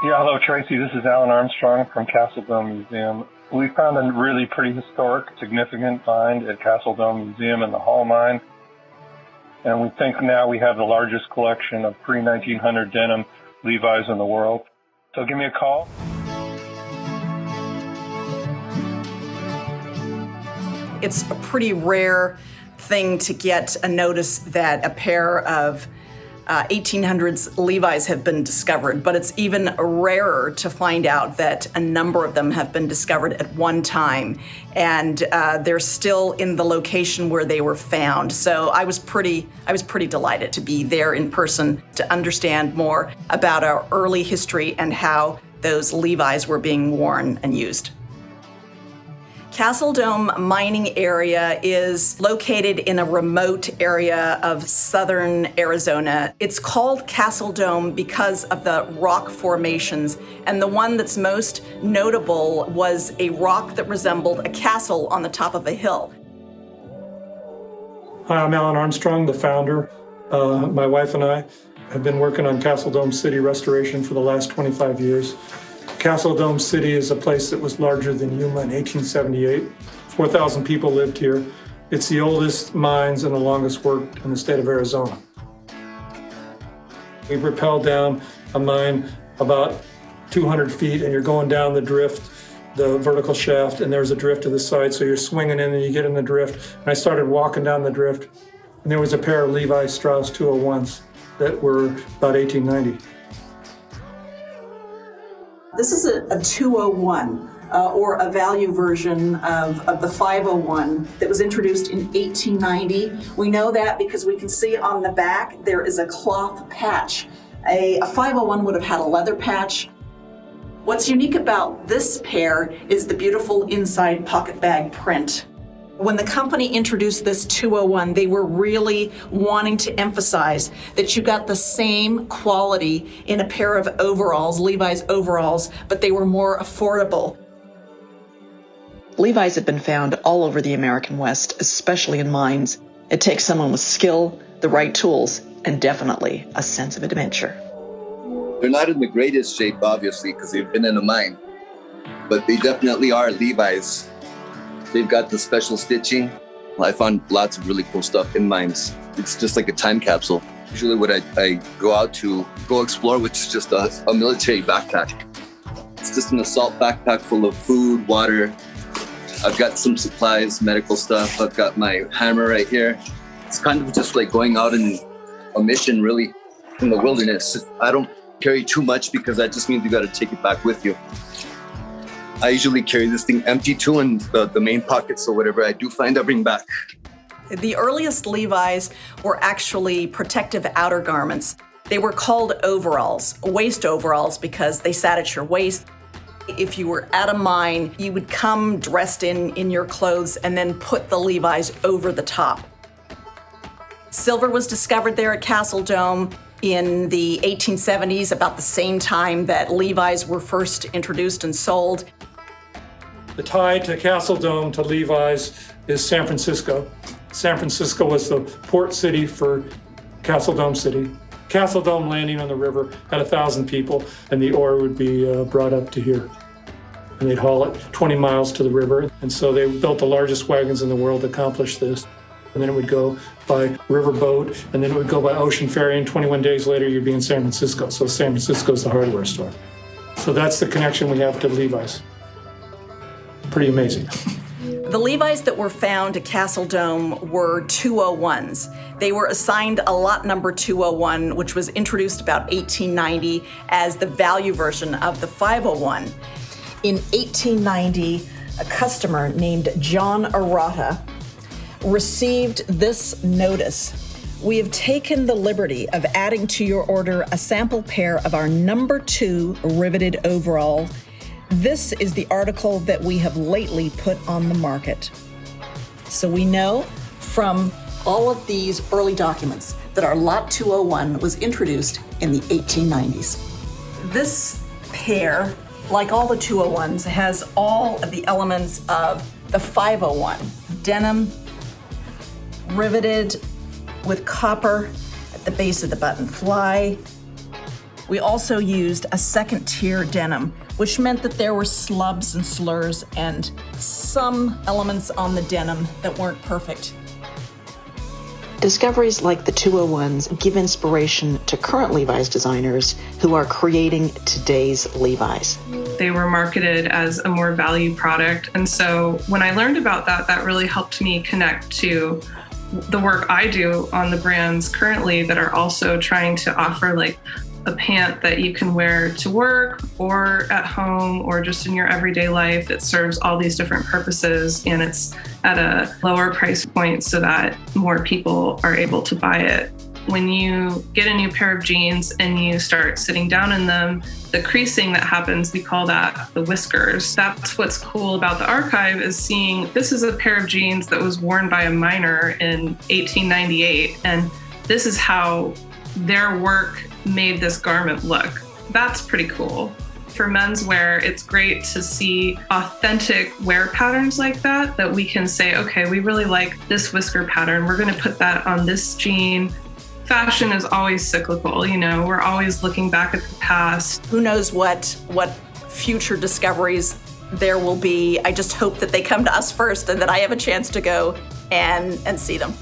Yeah, hello, Tracey. This is Armstrong from Capsule Museum. We found a really pretty historic, significant find at Capsule Museum in the Hall Mine. And we think now we have the largest collection of pre-1900 denim Levi's in the world. So give me a call. It's a pretty rare thing to get a notice that a pair of 1800s Levi's have been discovered, but it's even rarer to find out that a number of them have been discovered at one time, and they're still in the location where they were found. So I was pretty delighted to be there in person to understand more about our early history and how those Levi's were being worn and used. Castle Dome mining area is located in a remote area of southern Arizona. It's called Castle Dome because of the rock formations, and the one that's most notable was a rock that resembled a castle on the top of a hill. Hi, I'm Armstrong, the founder. My wife and I have been working on Castle Dome City restoration for the last 25 years. Castle Dome City is a place that was larger than Yuma in 1878. 4,000 people lived here. It's the oldest mines and the longest worked in the state of Arizona. We rappelled down a mine about 200 feet, and you're going down the drift, the vertical shaft, and there's a drift to the side, so you're swinging in and you get in the drift. And I started walking down the drift, and there was a pair of Levi Strauss 201s that were about 1890. This is a 201, or a value version of the 501 that was introduced in 1890. We know that because we can see on the back there is a cloth patch. A 501 would have had a leather patch. What's unique about this pair is the beautiful inside pocket bag print. When the company introduced this 201, they were really wanting to emphasize that you got the same quality in a pair of overalls, Levi's overalls, but they were more affordable. Levi's have been found all over the American West, especially in mines. It takes someone with skill, the right tools, and definitely a sense of adventure. They're not in the greatest shape, obviously, because they've been in a mine, but they definitely are Levi's. They've got the special stitching. I found lots of really cool stuff in mines. It's just like a time capsule. Usually what I go out to go explore, which is just a military backpack. It's just an assault backpack full of food, water. I've got some supplies, medical stuff. I've got my hammer right here. It's kind of just like going out in a mission, really, in the wilderness. I don't carry too much because that just means you got to take it back with you. I usually carry this thing empty too in the main pocket, so whatever I do find, I bring back. The earliest Levi's were actually protective outer garments. They were called overalls, waist overalls, because they sat at your waist. If you were at a mine, you would come dressed in your clothes and then put the Levi's over the top. Silver was discovered there at Castle Dome in the 1870s, about the same time that Levi's were first introduced and sold. The tie to Castle Dome to Levi's is San Francisco. San Francisco was the port city for Castle Dome City. Castle Dome landing on the river had 1,000 people, and the ore would be brought up to here. And they'd haul it 20 miles to the river. And so they built the largest wagons in the world to accomplish this. And then it would go by riverboat, and then it would go by ocean ferry, and 21 days later you'd be in San Francisco. So San Francisco's the hardware store. So that's the connection we have to Levi's. Pretty amazing. The Levi's that were found at Castle Dome were 201s. They were assigned a lot number 201, which was introduced about 1890 as the value version of the 501. In 1890, a customer named John Arata received this notice. We have taken the liberty of adding to your order a sample pair of our number 2 riveted overall. This is the article that we have lately put on the market. So we know from all of these early documents that our Lot 201 was introduced in the 1890s. This pair, like all the 201s, has all of the elements of the 501. Denim, riveted with copper at the base of the button fly, We also used a second-tier denim, which meant that there were slubs and slurs and some elements on the denim that weren't perfect. Discoveries like the 201s give inspiration to current Levi's designers who are creating today's Levi's. They were marketed as a more value product. And so when I learned about that, that really helped me connect to the work I do on the brands currently that are also trying to offer like a pant that you can wear to work or at home or just in your everyday life. It serves all these different purposes and it's at a lower price point so that more people are able to buy it. When you get a new pair of jeans and you start sitting down in them, the creasing that happens, we call that the whiskers. That's what's cool about the archive is seeing this is a pair of jeans that was worn by a miner in 1898. And this is how their work made this garment look. That's pretty cool. For menswear, it's great to see authentic wear patterns like that we can say, okay, we really like this whisker pattern. We're going to put that on this jean. Fashion is always cyclical, you know, we're always looking back at the past. Who knows what future discoveries there will be. I just hope that they come to us first and that I have a chance to go and see them.